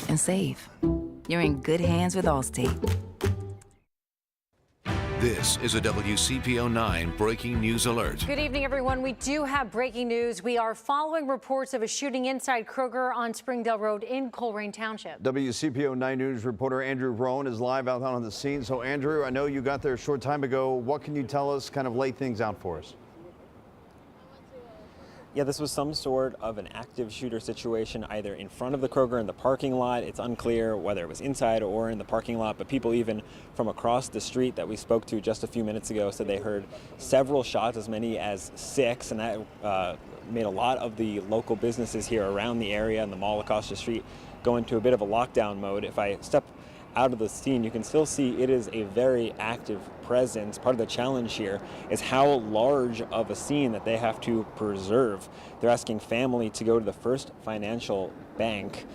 And save. You're in good hands with Allstate. This is a WCPO 9 breaking news alert. Good evening, everyone. We do have breaking news. We are following reports of a shooting inside Kroger on Springdale Road in Colerain Township. WCPO 9 News reporter Andrew Rowan is live out on the scene. So, Andrew, I know you got there a short time ago. What can you tell us, kind of lay things out for us? Yeah, this was some sort of an active shooter situation, either in front of the Kroger in the parking lot. It's unclear whether it was inside or in the parking lot, but people even from across the street that we spoke to just a few minutes ago said they heard several shots, as many as 6, and that made a lot of the local businesses here around the area and the mall across the street go into a bit of a lockdown mode. If I step out of the scene, you can still see it is a very active presence. Part of the challenge here is how large of a scene that they have to preserve. They're asking family to go to the First Financial Bank.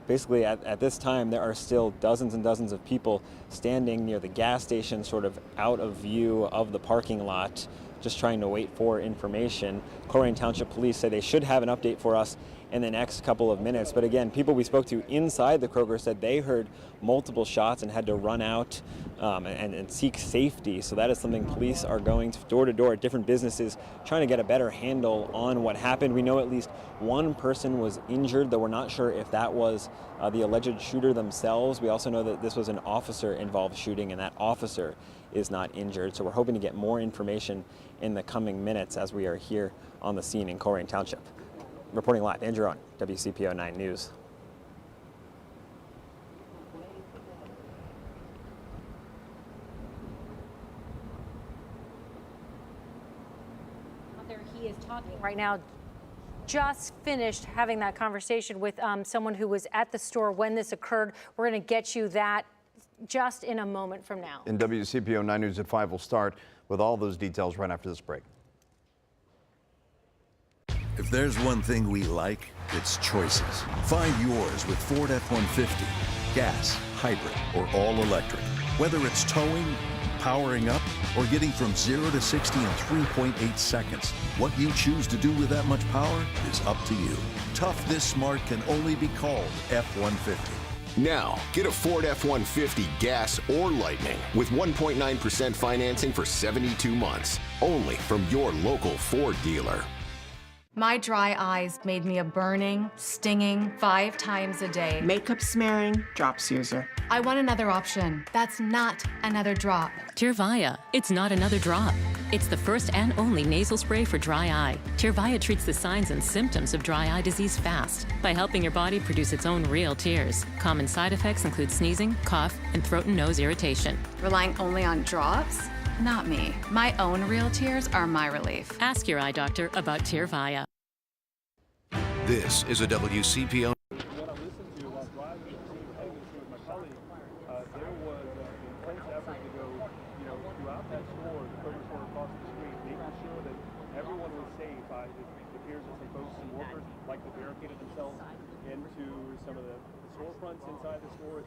Basically, at this time, there are still dozens and dozens of people standing near the gas station, sort of out of view of the parking lot, just trying to wait for information. Colerain Township Police say they should have an update for us in the next couple of minutes. But again, people we spoke to inside the Kroger said they heard multiple shots and had to run out and seek safety. So that is something police are going door to door at different businesses, trying to get a better handle on what happened. We know at least one person was injured, though we're not sure if that was the alleged shooter themselves. We also know that this was an officer-involved shooting, and that officer is not injured. So we're hoping to get more information in the coming minutes as we are here on the scene in Colerain Township. Reporting live, Andrew Rowan, WCPO 9 News. There he is talking right now. Just finished having that conversation with someone who was at the store when this occurred. We're going to get you that just in a moment from now. And WCPO 9 News at 5 will start with all those details right after this break. If there's one thing we like, it's choices. Find yours with Ford F-150. Gas, hybrid, or all electric. Whether it's towing, powering up, or getting from 0 to 60 in 3.8 seconds, what you choose to do with that much power is up to you. Tough this smart can only be called F-150. Now, get a Ford F-150 gas or Lightning with 1.9% financing for 72 months. Only from your local Ford dealer. My dry eyes made me a burning, stinging 5 times a day. Makeup smearing, drops user. I want another option. That's not another drop. Tyrvaya. It's not another drop. It's the first and only nasal spray for dry eye. Tyrvaya treats the signs and symptoms of dry eye disease fast by helping your body produce its own real tears. Common side effects include sneezing, cough, and throat and nose irritation. Relying only on drops? Not me. My own real tears are my relief. Ask your eye doctor about Tyrvaya. This is a WCPO. Into some of the storefronts inside the store.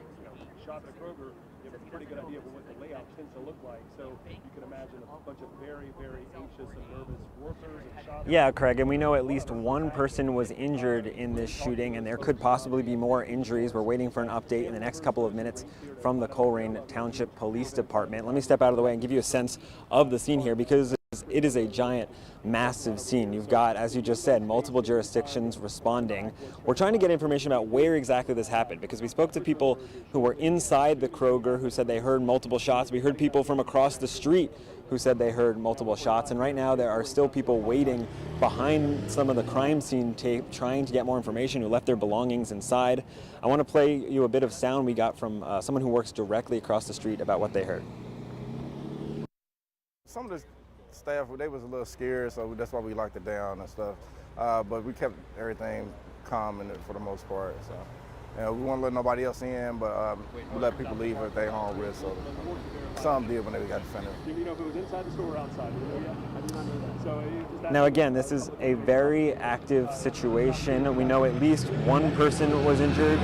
Shop at Kroger, you have a pretty good idea of what the layout tends to look like. So you can imagine a bunch of very, very anxious and nervous workers and shoppers. Yeah, Craig, and we know at least one person was injured in this shooting, and there could possibly be more injuries. We're waiting for an update in the next couple of minutes from the Colerain Township Police Department. Let me step out of the way and give you a sense of the scene here, because it is a giant, massive scene. You've got, as you just said, multiple jurisdictions responding. We're trying to get information about where exactly this happened, because we spoke to people who were inside the Kroger who said they heard multiple shots. We heard people from across the street who said they heard multiple shots. And right now there are still people waiting behind some of the crime scene tape, trying to get more information, who left their belongings inside. I want to play you a bit of sound we got from someone who works directly across the street about what they heard. Some of the staff, they was a little scared, so that's why we locked it down and stuff. But we kept everything calm for the most part. So, we won't let nobody else in, but we let people leave if they home risk. So some did when they got defended. Do you know if it was inside the store or outside? Do you know yet? I do not know that. So now again, this is a very active situation. We know at least one person was injured.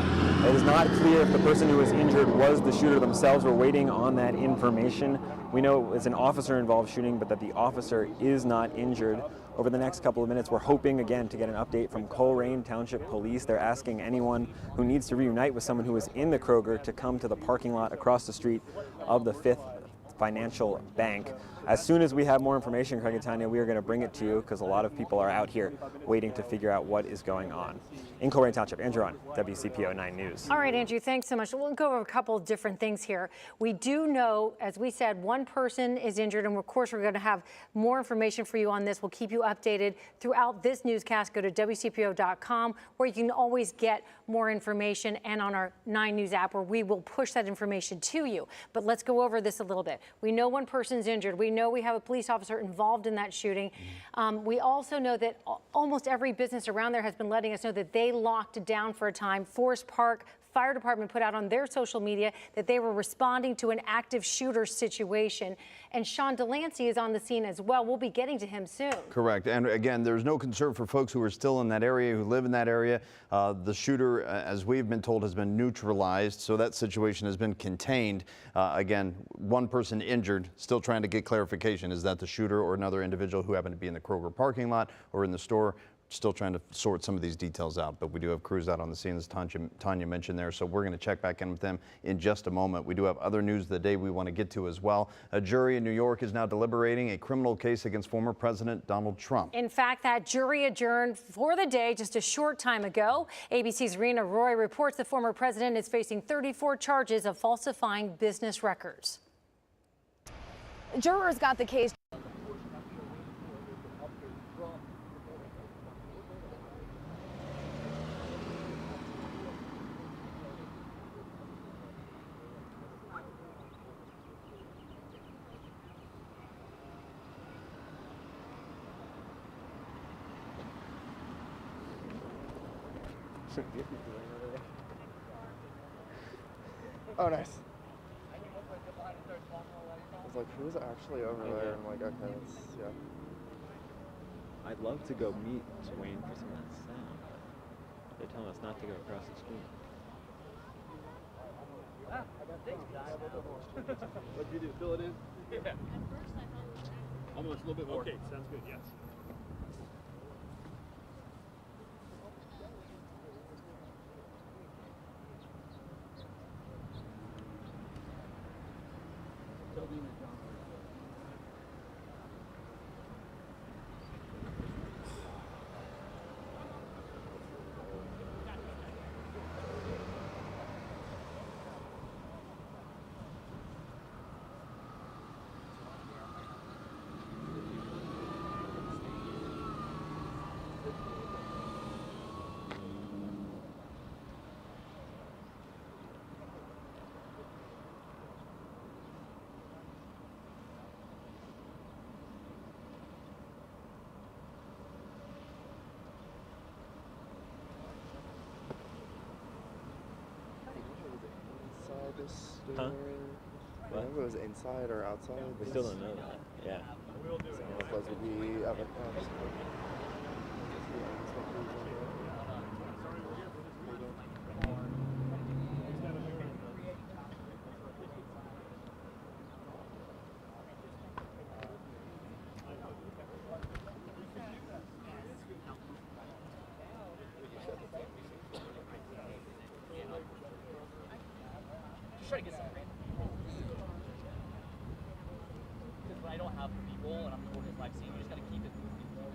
It is not clear if the person who was injured was the shooter themselves. We're waiting on that information. We know it was an officer-involved shooting, but that the officer is not injured. over the next couple of minutes, we're hoping again to get an update from Colerain Township Police. They're asking anyone who needs to reunite with someone who is in the Kroger to come to the parking lot across the street of the Fifth Financial Bank. As soon as we have more information, Craig and Tanya, we are going to bring it to you because a lot of people are out here waiting to figure out what is going on. In Colerain Township, Andrew on WCPO 9 News. All right, Andrew, thanks so much. We'll go over a couple of different things here. We do know, as we said, one person is injured, and of course we're going to have more information for you on this. We'll keep you updated throughout this newscast. Go to WCPO.com, where you can always get more information, and on our 9 News app, where we will push that information to you. But let's go over this a little bit. We know one person's injured. We know we have a police officer involved in that shooting. We also know that almost every business around there has been letting us know that they locked down for a time. Forest Park Fire Department put out on their social media that they were responding to an active shooter situation. And Sean Delancey is on the scene as well. We'll be getting to him soon. Correct. And again, there's no concern for folks who are still in that area, who live in that area. The shooter, as we've been told, has been neutralized, so that situation has been contained. Again, one person injured, still trying to get clarification. Is that the shooter or another individual who happened to be in the Kroger parking lot or in the store? Still trying to sort some of these details out, but we do have crews out on the scene, as Tanya mentioned there, so we're going to check back in with them in just a moment. We do have other news of the day we want to get to as well. A jury in New York is now deliberating a criminal case against former President Donald Trump. In fact, that jury adjourned for the day just a short time ago. ABC's Rena Roy reports the former president is facing 34 charges of falsifying business records. Jurors got the case. Oh, nice. I was like, who's actually over there? I'm like, okay, that's, yeah. I'd love to go meet Dwayne for some of that sound, but they're telling us not to go across the street. What did you do? Fill it in? Yeah. Almost a little bit more. Okay, sounds good, yes. This huh? I don't know if it was inside or outside. We still don't know that. Yeah. So it's supposed to be of a house. Try to get some green. Because when I don't have people and I'm the organized live scene, you just gotta keep it moving, you know.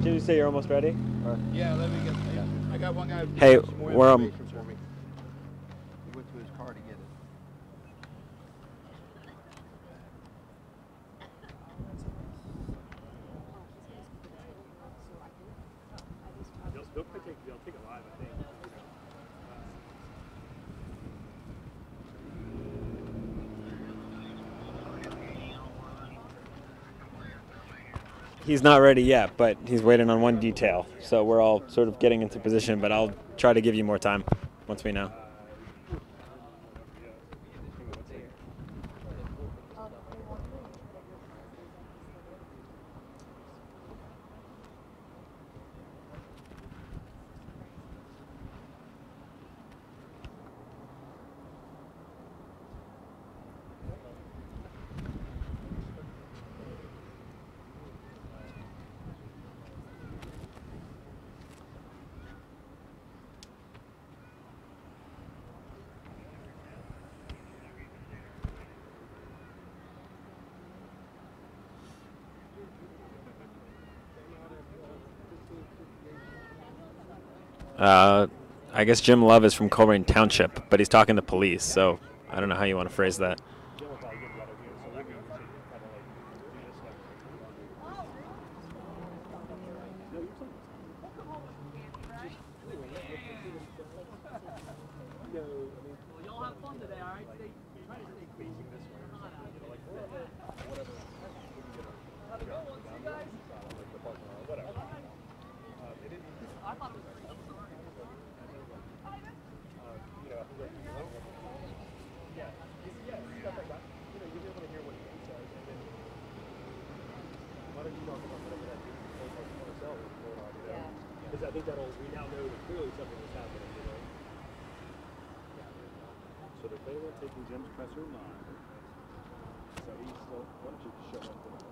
Did you say you're almost ready? Or? Yeah, let me get. I got one guy. Hey, more we're information for me. He went to his car to get it. He's not ready yet, but he's waiting on one detail. So we're all sort of getting into position, but I'll try to give you more time once we know. I guess Jim Love is from Colerain Township, but he's talking to police, so I don't know how you want to phrase that. Y'all have fun today, all right? Try to stay basic this way. Have a good one, see you guys. I thought it was great. I'm sorry. Stuff like that. You'll be able to hear what he says, and then why don't you talk about whatever that ourselves is going on, Because I think we now know that clearly something is happening, So they're planning on taking Jim's presser live. So he's still, why don't you show up for that?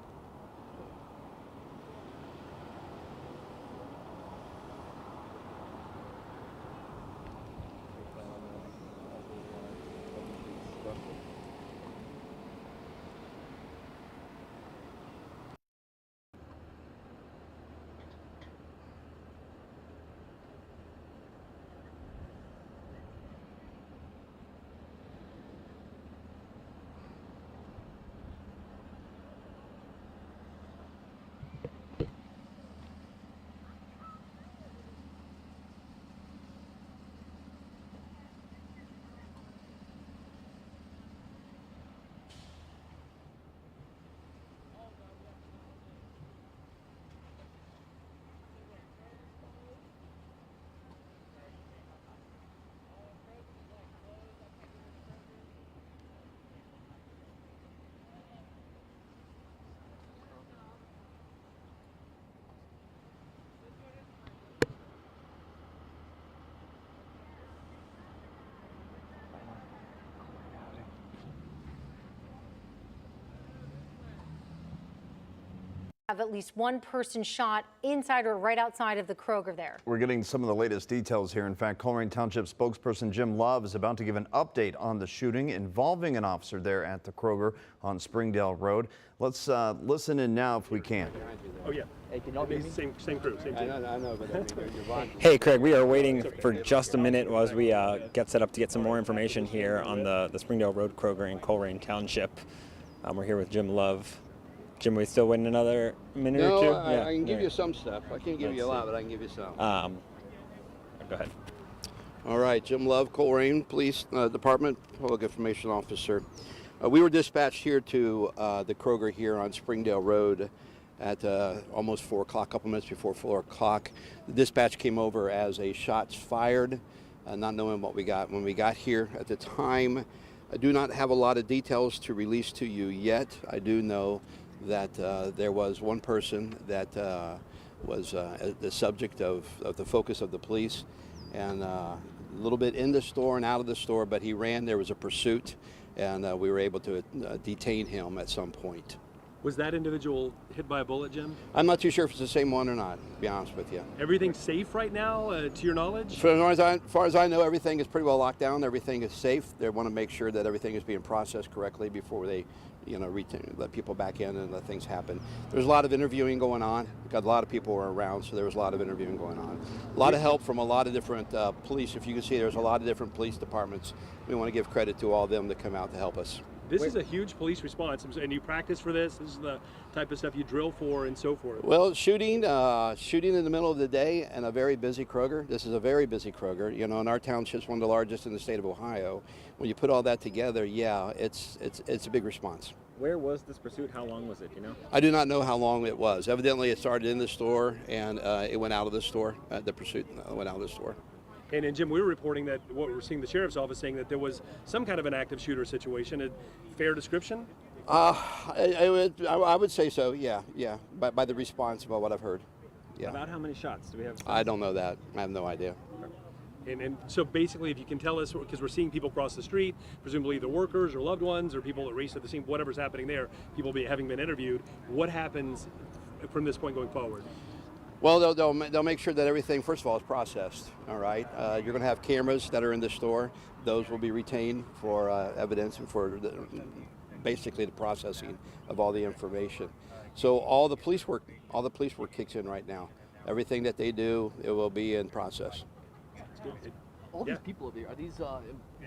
Have at least one person shot inside or right outside of the Kroger there. We're getting some of the latest details here. In fact, Colerain Township spokesperson Jim Love is about to give an update on the shooting involving an officer there at the Kroger on Springdale Road. Let's listen in now if we can. Oh, yeah. Hey, can y'all hear me? Same crew, same team. I know, but you're Hey, Craig, we are waiting for just a minute as we get set up to get some more information here on the Springdale Road Kroger in Colerain Township. We're here with Jim Love. Jim, we still waiting another minute or two? No, I can give you some stuff. I can't give you a lot, but I can give you some. Go ahead. All right, Jim Love, Colerain Police Department, Public Information Officer. We were dispatched here to the Kroger here on Springdale Road at almost 4 o'clock, a couple minutes before 4 o'clock. The dispatch came over as a shots fired, not knowing what we got. When we got here at the time, I do not have a lot of details to release to you yet. I do know that there was one person that was the subject of the focus of the police, and a little bit in the store and out of the store, but he ran. There was a pursuit, and we were able to detain him at some point. Was that individual hit by a bullet, Jim? I'm not too sure if it's the same one or not, to be honest with you. Everything's safe right now, to your knowledge? As far as I know, everything is pretty well locked down. Everything is safe. They want to make sure that everything is being processed correctly before they, let people back in and let things happen. There's a lot of interviewing going on. Got a lot of people were around, so there was a lot of interviewing going on. A lot of help from a lot of different police. If you can see, there's a lot of different police departments. We want to give credit to all of them that come out to help us. This is a huge police response, and you practice for this. This is the type of stuff you drill for and so forth. Well, shooting in the middle of the day and a very busy Kroger. This is a very busy Kroger. And our township's one of the largest in the state of Ohio. When you put all that together, yeah, it's a big response. Where was this pursuit? How long was it? You know? I do not know how long it was. Evidently, it started in the store and it went out of the store. The pursuit went out of the store. And Jim, we were reporting that what we're seeing the sheriff's office saying that there was some kind of an active shooter situation. A fair description? I would say so. Yeah. By the response about what I've heard. Yeah. About how many shots do we have? I don't know that. I have no idea. And so basically, if you can tell us, because we're seeing people cross the street, presumably either workers or loved ones or people that race at the scene, whatever's happening there, people having been interviewed, what happens from this point going forward? Well, they'll make sure that everything, first of all, is processed. All right. You're going to have cameras that are in the store. Those will be retained for evidence and for basically the processing of all the information. So all the police work kicks in right now. Everything that they do, it will be in process. All these people over there, are these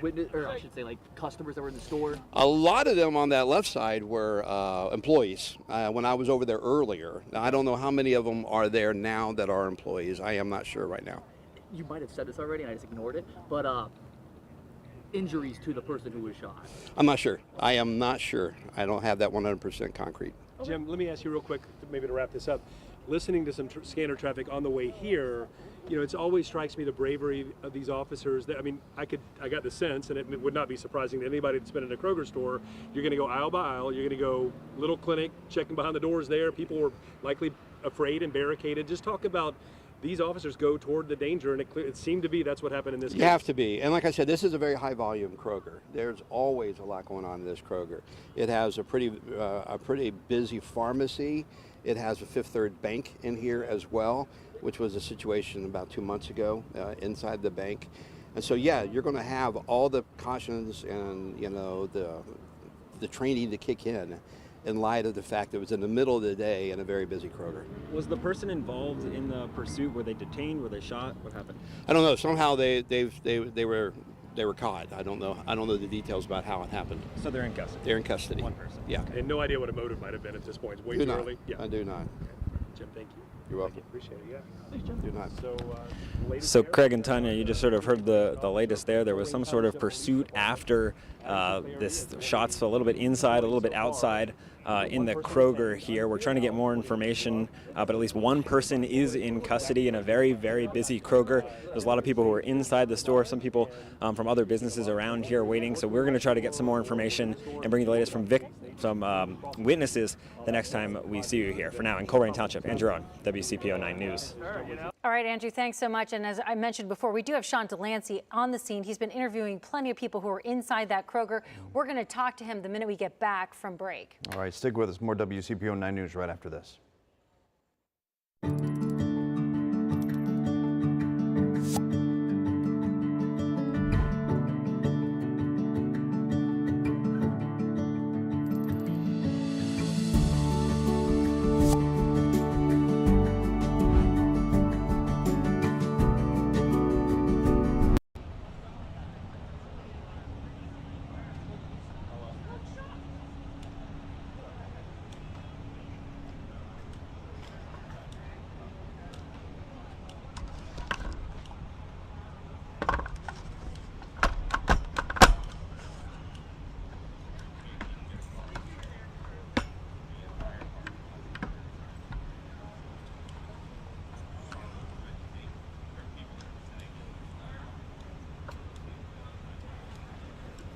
witness, or I should say, like customers that were in the store? A lot of them on that left side were employees. When I was over there earlier, now, I don't know how many of them are there now that are employees. I am not sure right now. You might have said this already, and I just ignored it. But injuries to the person who was shot. I'm not sure. I am not sure. I don't have that 100% concrete. Okay. Jim, let me ask you real quick, maybe to wrap this up. Listening to some scanner traffic on the way here, you know, it always strikes me the bravery of these officers. I mean, I got the sense, and it would not be surprising to anybody that's been in a Kroger store, you're going to go aisle by aisle, you're going to go little clinic, checking behind the doors there. People were likely afraid and barricaded. Just talk about these officers go toward the danger, and it seemed to be that's what happened in this case. You have to be. And like I said, this is a very high volume Kroger. There's always a lot going on in this Kroger. It has a pretty busy pharmacy. It has a Fifth Third Bank in here as well, which was a situation about 2 months ago inside the bank. And so, yeah, you're going to have all the cautions and, you know, the training to kick in light of the fact that it was in the middle of the day in a very busy Kroger. Was the person involved in the pursuit? Were they detained? Were they shot? What happened? I don't know. Somehow they were caught. I don't know the details about how it happened. So they're in custody? They're in custody. One person? Yeah. And no idea what a motive might have been at this point. It's way too early? Yeah. I do not. Jim, thank you. You're welcome. Appreciate it, yeah. Thanks, Jim. Do not. So Craig and Tanya, you just sort of heard the latest there. There was some sort of pursuit after this shots a little bit inside, a little bit outside in the Kroger here. We're trying to get more information, but at least one person is in custody in a very, very busy Kroger. There's a lot of people who are inside the store, some people from other businesses around here waiting. So we're going to try to get some more information and bring you the latest from some witnesses the next time we see you here. For now, in Colerain Township, Andrew on WCPO 9 News. All right, Andrew, thanks so much. And as I mentioned before, we do have Sean Delancey on the scene. He's been interviewing plenty of people who are inside that Kroger. We're going to talk to him the minute we get back from break. All right, stick with us. More WCPO 9 News right after this.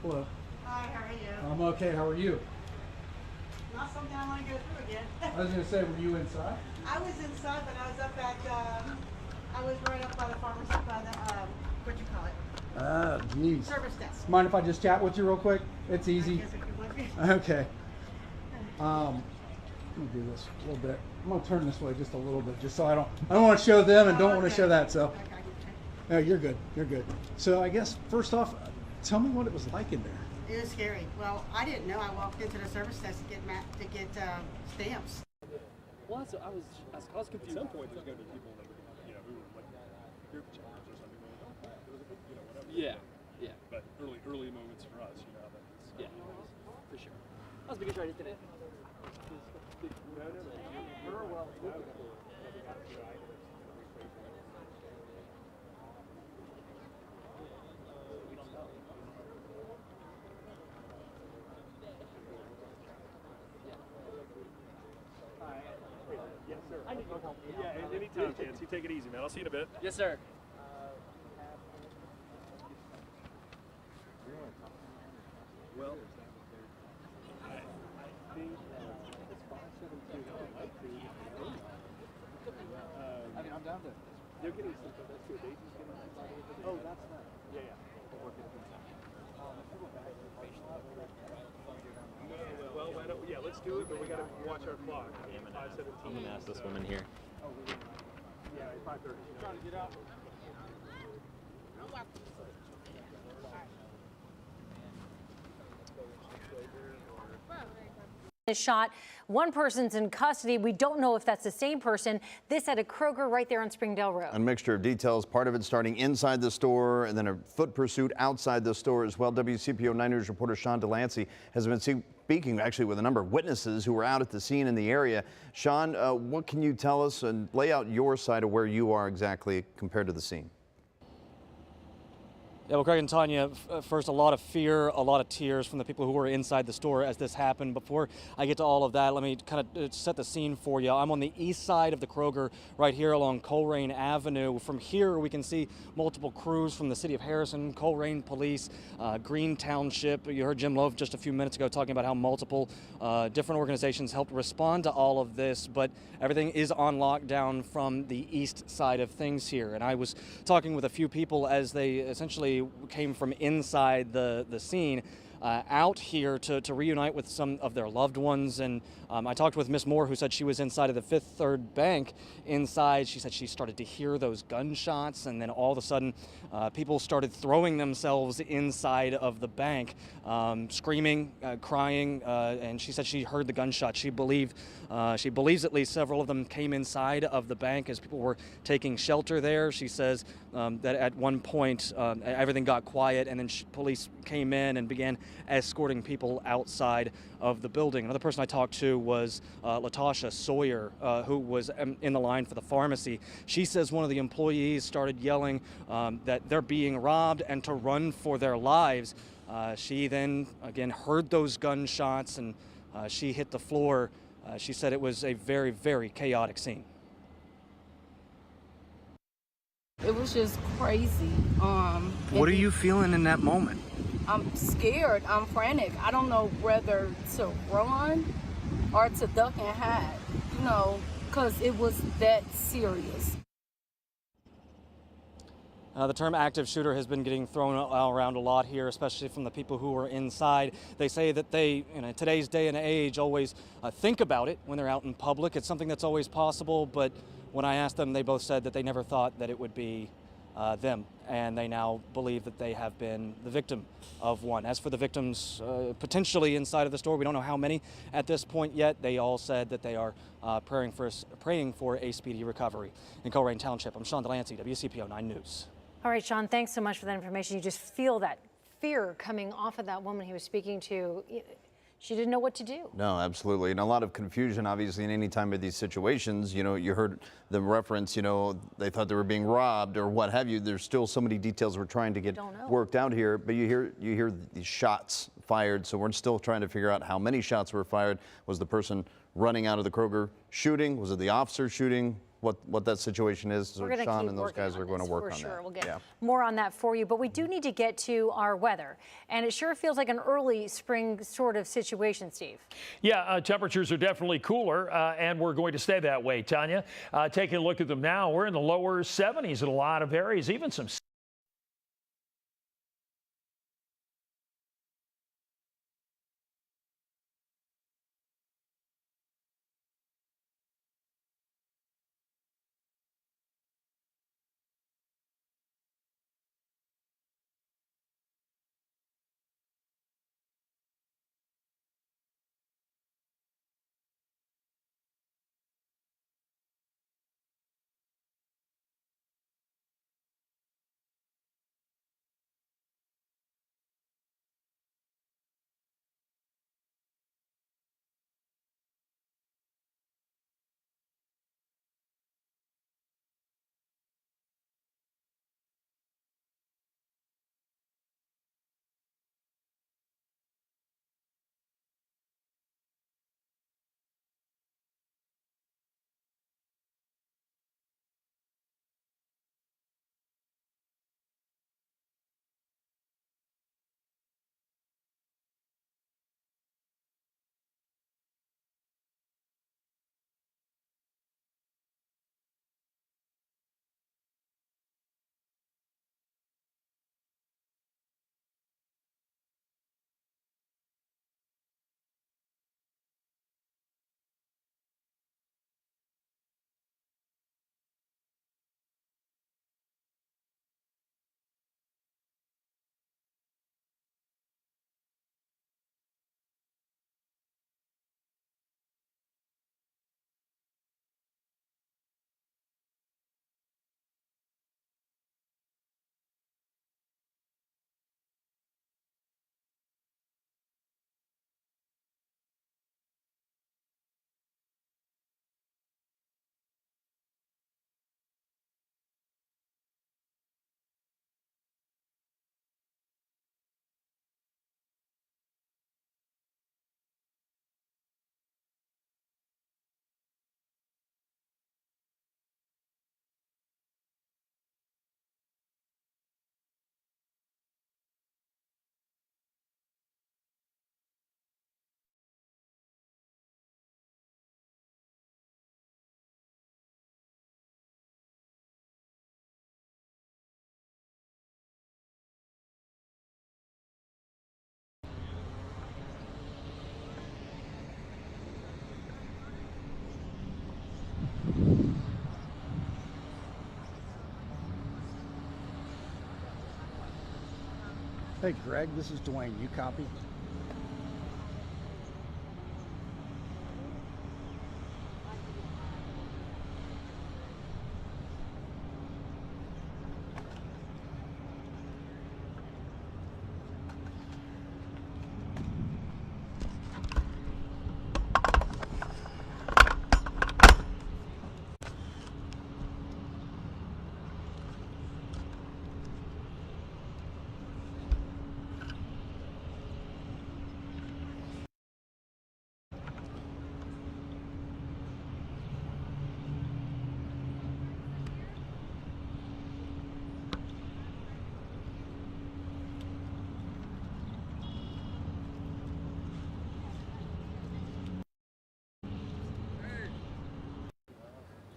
Hello. Hi, how are you? I'm okay. How are you? Not something I want to go through again. I was going to say, were you inside? I was inside, but I was up at, I was right up by the pharmacy, by the, what you call it? Geez. Service desk. Mind if I just chat with you real quick? It's easy. I guess if you want me. Okay. Let me do this a little bit. I'm going to turn this way just a little bit, just so I don't want to show them and don't want to show that. So, no, you're good. You're good. So I guess first off, tell me what it was like in there. It was scary. Well, I didn't know. I walked into the service desk to get stamps. Well, I was confused. At some point, there's going to be people that who were like group challenge or something. It was a big, whatever. Yeah. But early moments for us, how that is. Yeah, for sure. I was making sure I just didn't. take it easy, man. I'll see you in a bit. Yes, sir. Well, I think it's 5:17. I like to. I mean, I'm down to. They're getting something. That's good. Daisy's getting something. Oh, that's nice. Yeah, yeah. We'll work it out. Well, why don't, yeah, let's do it, but we got to watch our clock. 5:17. I'm gonna ask this woman here. Oh, yeah, 5:30. Trying to get out. Is shot. One person's in custody. We don't know if that's the same person. This at a Kroger right there on Springdale Road. A mixture of details, part of it starting inside the store and then a foot pursuit outside the store as well. WCPO 9 News reporter Sean Delancey has been speaking actually with a number of witnesses who were out at the scene in the area. Sean, what can you tell us and lay out your side of where you are exactly compared to the scene? Yeah, well, Greg and Tanya, first, a lot of fear, a lot of tears from the people who were inside the store as this happened. Before I get to all of that, let me kind of set the scene for you. I'm on the east side of the Kroger right here along Colerain Avenue. From here, we can see multiple crews from the city of Harrison, Colerain Police, Colerain Township. You heard Jim Love just a few minutes ago talking about how multiple different organizations helped respond to all of this, but everything is on lockdown from the east side of things here. And I was talking with a few people as they essentially came from inside the scene out here to reunite with some of their loved ones. And I talked with Miss Moore, who said she was inside of the Fifth Third Bank. Inside, she said she started to hear those gunshots, and then all of a sudden people started throwing themselves inside of the bank, screaming, crying, and she said she heard the gunshots. She believes at least several of them came inside of the bank as people were taking shelter there. She says that at one point everything got quiet, and then police came in and began escorting people outside of the building. Another person I talked to was Latasha Sawyer, who was in the line for the pharmacy. She says one of the employees started yelling that they're being robbed and to run for their lives. She then again heard those gunshots, and she hit the floor. She said it was a very, very chaotic scene. It was just crazy. What are you feeling in that moment? I'm scared. I'm frantic. I don't know whether to run or to duck and hide, because it was that serious. The term active shooter has been getting thrown around a lot here, especially from the people who are inside. They say that they, in today's day and age, always think about it when they're out in public. It's something that's always possible, but when I asked them, they both said that they never thought that it would be them, and they now believe that they have been the victim of one. As for the victims potentially inside of the store, we don't know how many at this point yet. They all said that they are praying for a speedy recovery. In Colerain Township, I'm Sean Delancey, WCPO 9 News. All right, Sean, thanks so much for that information. You just feel that fear coming off of that woman he was speaking to. She didn't know what to do. No, absolutely. And a lot of confusion, obviously, in any time of these situations. You heard the reference, they thought they were being robbed or what have you. There's still so many details we're trying to get worked out here. But you hear these shots fired. So we're still trying to figure out how many shots were fired. Was the person running out of the Kroger shooting? Was it the officer shooting? What that situation is. So Sean and those guys are going to work on that. We'll get more on that for you, but we do need to get to our weather, and it sure feels like an early spring sort of situation, Steve. Yeah, temperatures are definitely cooler, and we're going to stay that way. Tanya, taking a look at them now, we're in the lower 70s in a lot of areas, even some Hey, Greg, this is Dwayne. You copy?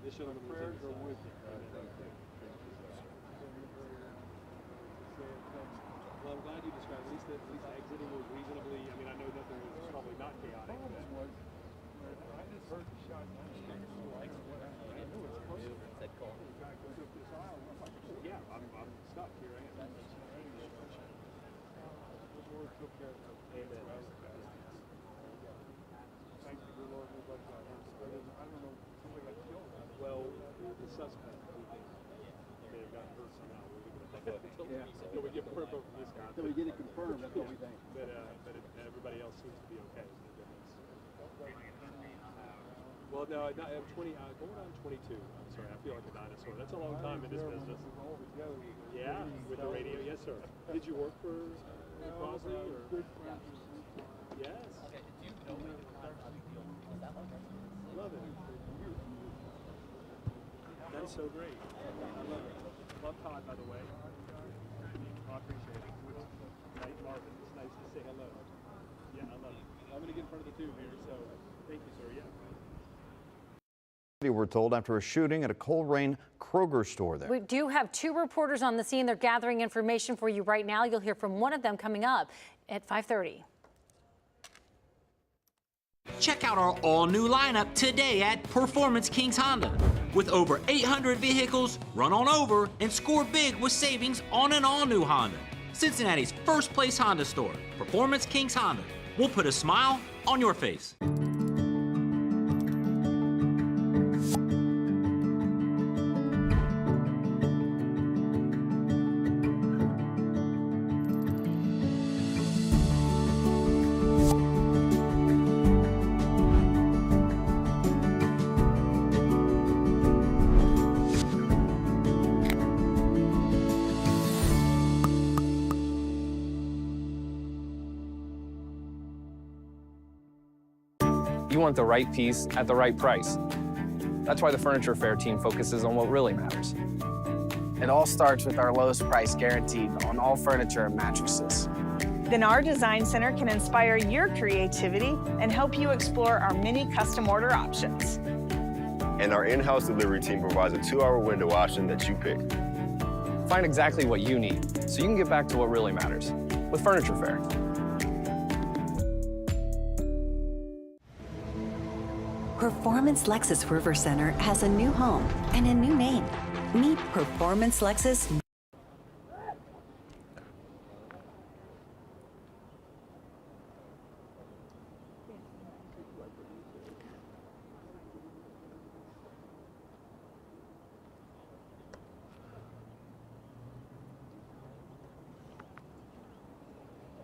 Mission on the prayers are with you. Well, I'm glad you described at least exiting was reasonably. I mean, I know nothing was probably not chaotic. I just heard the shot. Yeah, I'm stuck here. Thank you, good Lord. I don't know. Well, the suspect, we think, may have gotten hurt somehow. Until we get proof of this guy. Until we get it confirmed, that's what we think. But everybody else seems to be okay. Well, no, I'm 20, going on 22. I'm sorry, I feel like a dinosaur. That's a long time in this business. Yeah, with the radio. Yes, sir. Did you work for Crosby? Or? Yes. Okay, do you know me? Love it. That is so great. I love it. Love Todd, by the way. I appreciate it. Night, Marvin. It's nice to say hello. Yeah, I love it. I'm going to get in front of the tube here, so thank you, sir. Yeah. We're told after a shooting at a Colerain Kroger store there. We do have 2 reporters on the scene. They're gathering information for you right now. You'll hear from one of them coming up at 5:30. Check out our all-new lineup today at Performance Kings Honda. With over 800 vehicles, run on over and score big with savings on an all-new Honda. Cincinnati's first place Honda store, Performance Kings Honda. We'll put a smile on your face. You want the right piece at the right price. That's why the Furniture Fair team focuses on what really matters. It all starts with our lowest price guaranteed on all furniture and mattresses. Then our design center can inspire your creativity and help you explore our many custom order options. And our in-house delivery team provides a 2-hour window option that you pick. Find exactly what you need so you can get back to what really matters with Furniture Fair. Performance Lexus River Center has a new home and a new name. Meet Performance Lexus.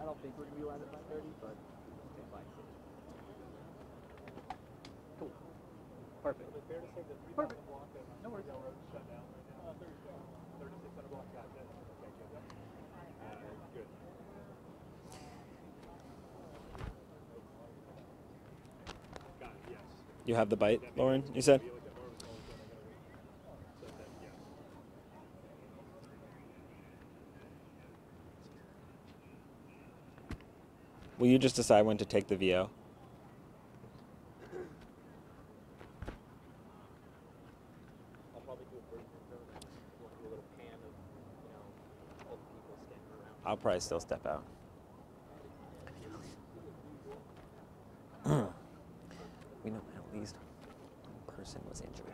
I don't think we're going to be live at 5:30, but okay, fine. Cool. Perfect. Perfect. No worries. Shut down right now. 3600 block. Got it. Okay, good. Good. Got it, yes. You have the bite, Lauren, you said? Will you just decide when to take the VO? I'll probably still step out. We know at least one person was injured.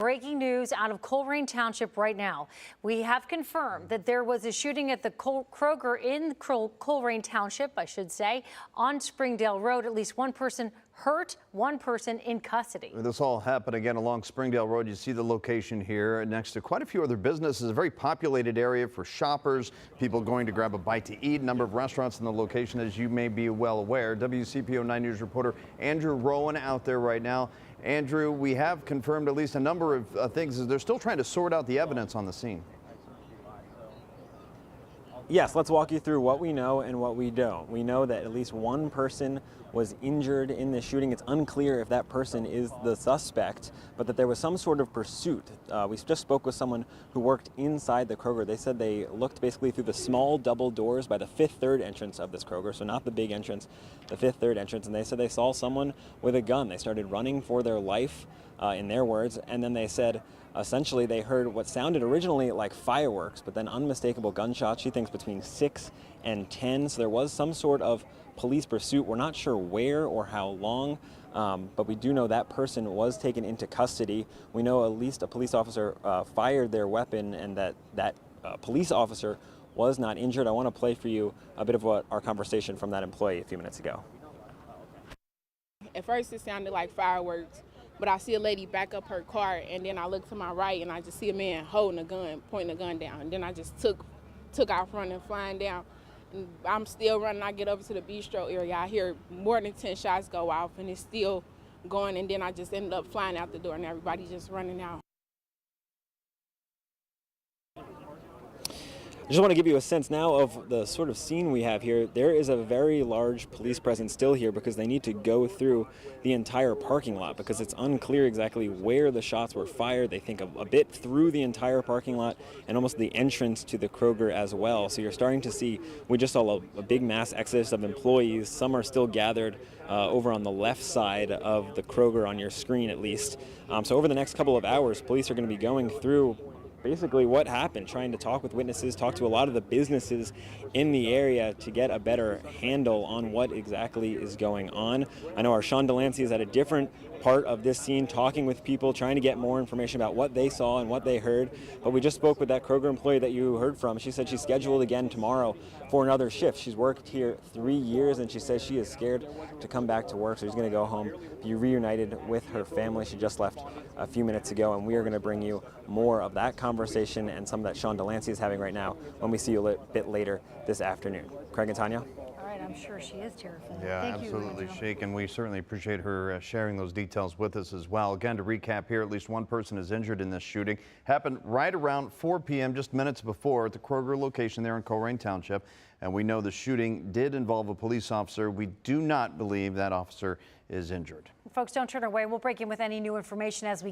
Breaking news out of Colerain Township right now. We have confirmed that there was a shooting at the Kroger in Colerain Township, I should say, on Springdale Road. At least one person hurt, one person in custody. This all happened again along Springdale Road. You see the location here next to quite a few other businesses, a very populated area for shoppers, people going to grab a bite to eat, a number of restaurants in the location, as you may be well aware. WCPO 9 News reporter Andrew Rowan out there right now. Andrew, we have confirmed at least a number of things. They're still trying to sort out the evidence on the scene. Yes, let's walk you through what we know and what we don't. We know that at least one person was injured in the shooting. It's unclear if that person is the suspect, but that there was some sort of pursuit. We just spoke with someone who worked inside the Kroger. They said they looked basically through the small double doors by the fifth third entrance of this Kroger, so not the big entrance, the fifth third entrance, and they said they saw someone with a gun. They started running for their life, in their words, and then they said essentially they heard what sounded originally like fireworks, but then unmistakable gunshots. She thinks between 6 and 10, so there was some sort of police pursuit. We're not sure where or how long, but we do know that person was taken into custody. We know at least a police officer fired their weapon and that police officer was not injured. I want to play for you a bit of what our conversation from that employee a few minutes ago. At first it sounded like fireworks, but I see a lady back up her car, and then I look to my right and I just see a man holding a gun, pointing a gun down, and then I just took off running, flying down. And I'm still running. I get over to the bistro area. I hear more than 10 shots go off, and it's still going, and then I just ended up flying out the door, and everybody just running out. I just want to give you a sense now of the sort of scene we have here. There is a very large police presence still here because they need to go through the entire parking lot because it's unclear exactly where the shots were fired. They think a bit through the entire parking lot and almost the entrance to the Kroger as well. So you're starting to see, we just saw a big mass exodus of employees. Some are still gathered over on the left side of the Kroger on your screen at least. So over the next couple of hours, police are going to be going through basically what happened, trying to talk with witnesses, talk to a lot of the businesses in the area to get a better handle on what exactly is going on. I know our Sean Delancey is at a different part of this scene, talking with people, trying to get more information about what they saw and what they heard. But we just spoke with that Kroger employee that you heard from. She said she's scheduled again tomorrow for another shift. She's worked here 3 years, and she says she is scared to come back to work, so she's going to go home, be reunited with her family. She just left a few minutes ago, and we are going to bring you more of that conversation and some that Sean Delancey is having right now when we see you a bit later this afternoon. Craig and Tanya? All right, I'm sure she is terrified. Yeah, Thank absolutely, you, Sheik, and we certainly appreciate her sharing those details with us as well. Again, to recap here, at least one person is injured in this shooting. Happened right around 4 p.m., just minutes before, at the Kroger location there in Colerain Township. And we know the shooting did involve a police officer. We do not believe that officer is injured. Folks, don't turn away. We'll break in with any new information as we